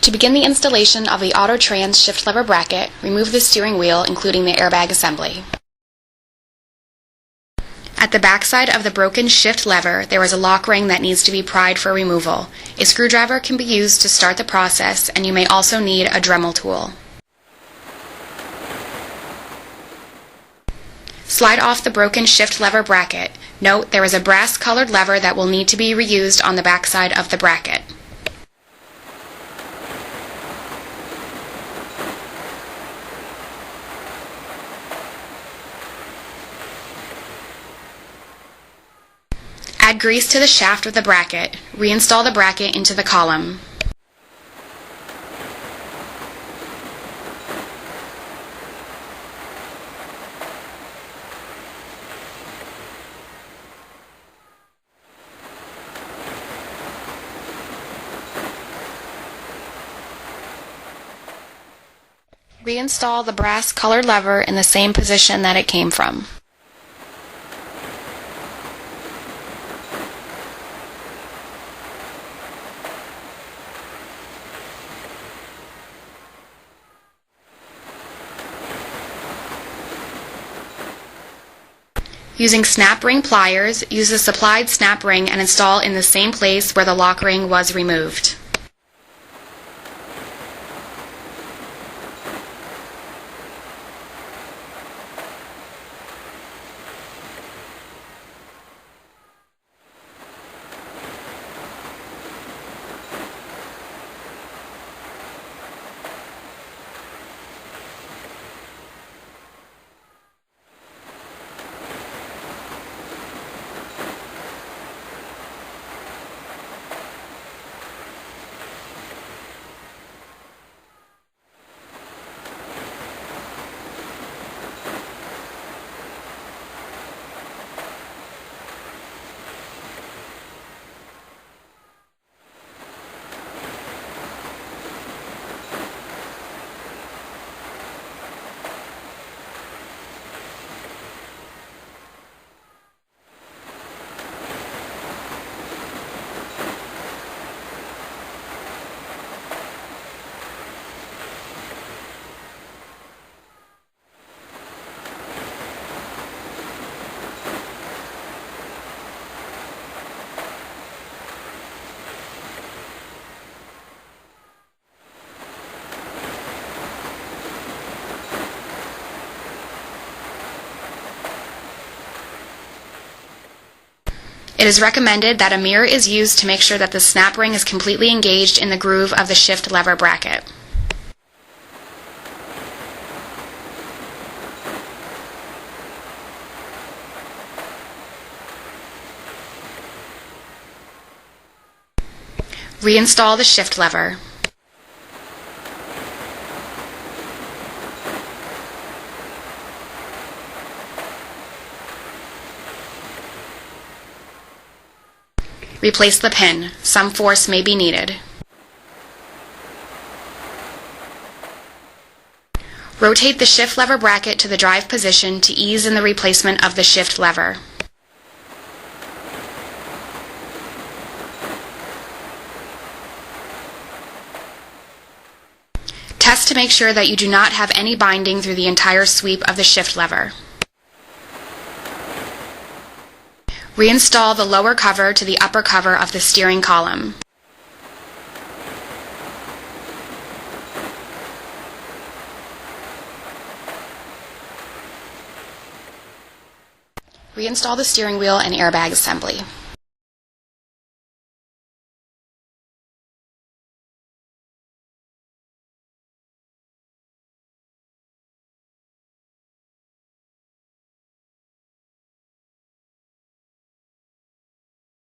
To begin the installation of the auto-trans shift lever bracket, remove the steering wheel, including the airbag assembly. At the backside of the broken shift lever, there is a lock ring that needs to be pried for removal. A screwdriver can be used to start the process, and you may also need a Dremel tool. Slide off the broken shift lever bracket. Note there is a brass-colored lever that will need to be reused on the backside of the bracket. Add grease to the shaft of the bracket. Reinstall the bracket into the column. Reinstall the brass-colored lever in the same position that it came from. Using snap ring pliers, use the supplied snap ring and install in the same place where the lock ring was removed. It is recommended that a mirror is used to make sure that the snap ring is completely engaged in the groove of the shift lever bracket. Reinstall the shift lever. Replace the pin. Some force may be needed. Rotate the shift lever bracket to the drive position to ease in the replacement of the shift lever. Test to make sure that you do not have any binding through the entire sweep of the shift lever. Reinstall the lower cover to the upper cover of the steering column. Reinstall the steering wheel and airbag assembly.